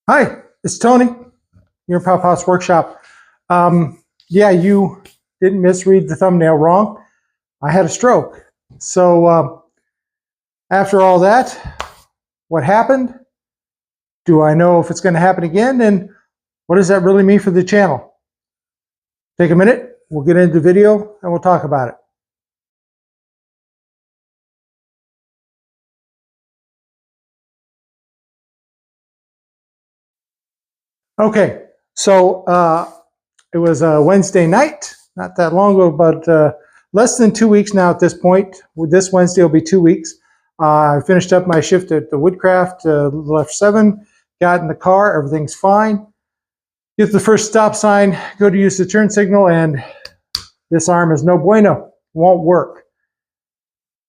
Hi, it's Tony, your Pop House Workshop. Yeah, you didn't misread the thumbnail wrong. I had a stroke. So after all that, what happened? Do I know if it's going to happen again? And what does that really mean for the channel? Take a minute, we'll get into the video and we'll talk about it. Okay, so it was a Wednesday night, not that long ago, but less than 2 weeks now at this point. This Wednesday will be 2 weeks. I finished up my shift at the Woodcraft, left 7, got in the car, everything's fine. Get to the first stop sign, go to use the turn signal, and this arm is no bueno, won't work.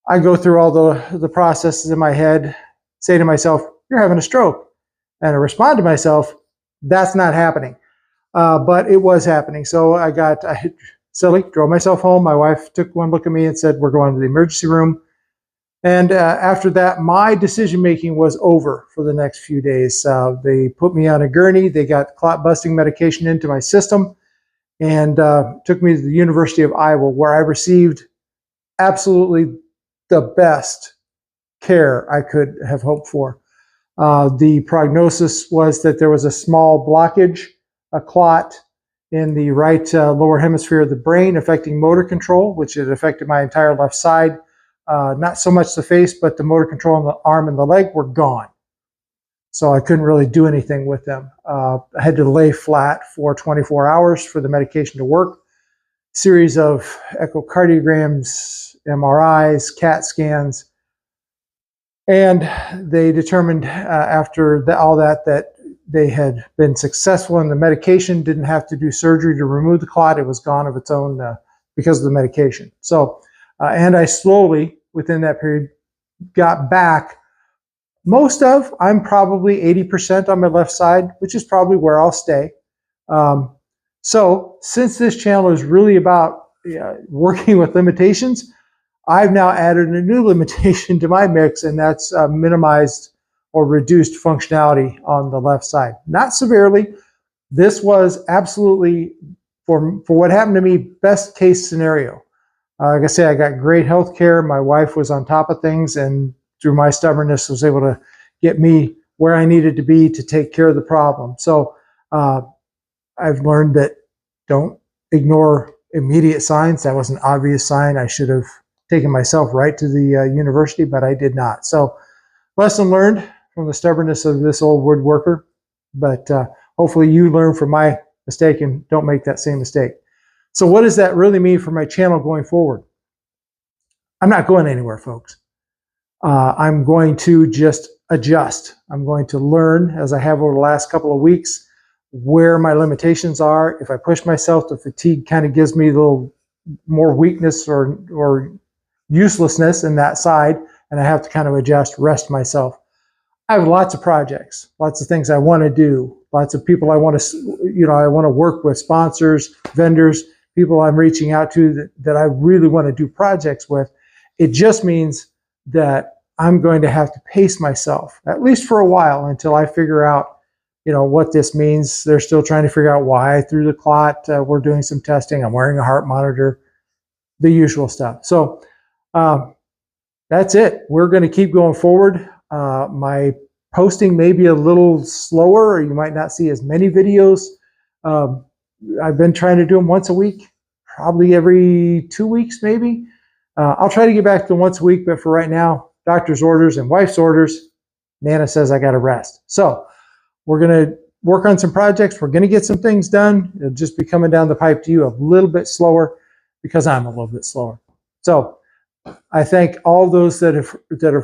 I go through all the processes in my head, say to myself, you're having a stroke. And I respond to myself, that's not happening. But it was happening. So I silly, drove myself home. My wife took one look at me and said, we're going to the emergency room. And after that, my decision-making was over for the next few days. They put me on a gurney. They got clot-busting medication into my system and took me to the University of Iowa, where I received absolutely the best care I could have hoped for. The prognosis was that there was a small blockage, a clot in the right lower hemisphere of the brain affecting motor control, which had affected my entire left side. Not so much the face, but the motor control in the arm and the leg were gone. So I couldn't really do anything with them. I had to lay flat for 24 hours for the medication to work. Series of echocardiograms, MRIs, CAT scans. And they determined after all that they had been successful in the medication, didn't have to do surgery to remove the clot. It was gone of its own because of the medication. So, and I slowly, within that period, got back I'm probably 80% on my left side, which is probably where I'll stay. So since this channel is really about working with limitations, I've now added a new limitation to my mix, and that's minimized or reduced functionality on the left side. Not severely. This was absolutely, for what happened to me, best case scenario. Like I say, I got great health care. My wife was on top of things, and through my stubbornness was able to get me where I needed to be to take care of the problem. So I've learned that don't ignore immediate signs. That was an obvious sign. I should have taken myself right to the university, but I did not. So lesson learned from the stubbornness of this old woodworker, but hopefully you learn from my mistake and don't make that same mistake. So what does that really mean for my channel going forward? I'm not going anywhere, folks. I'm going to just adjust. I'm going to learn, as I have over the last couple of weeks, where my limitations are. If I push myself, the fatigue kind of gives me a little more weakness or uselessness in that side, and I have to kind of adjust, rest myself. I have lots of projects, lots of things I want to do, lots of people I want to, I want to work with, sponsors, vendors, people I'm reaching out to that I really want to do projects with. It just means that I'm going to have to pace myself, at least for a while, until I figure out, what this means. They're still trying to figure out why I threw the clot. We're doing some testing. I'm wearing a heart monitor, the usual stuff. So that's it. We're going to keep going forward. My posting may be a little slower, or you might not see as many videos. I've been trying to do them once a week, probably every 2 weeks, maybe. I'll try to get back to once a week, but for right now, doctor's orders and wife's orders, Nana says I got to rest. So we're going to work on some projects. We're going to get some things done. It'll just be coming down the pipe to you a little bit slower because I'm a little bit slower. So I thank all those that have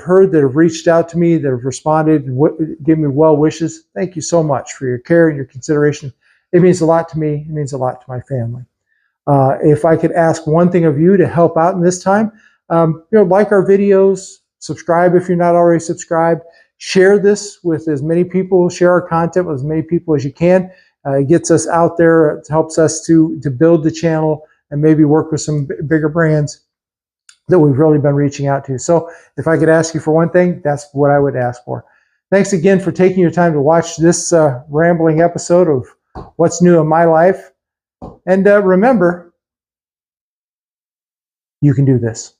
heard, that have reached out to me, that have responded and given me well wishes. Thank you so much for your care and your consideration. It means a lot to me. It means a lot to my family. If I could ask one thing of you to help out in this time, like our videos, subscribe if you're not already subscribed, share this with as many people, share our content with as many people as you can. It gets us out there. It helps us to build the channel and maybe work with some bigger brands that we've really been reaching out to. So if I could ask you for one thing, that's what I would ask for. Thanks again for taking your time to watch this rambling episode of What's New in My Life. And remember, you can do this.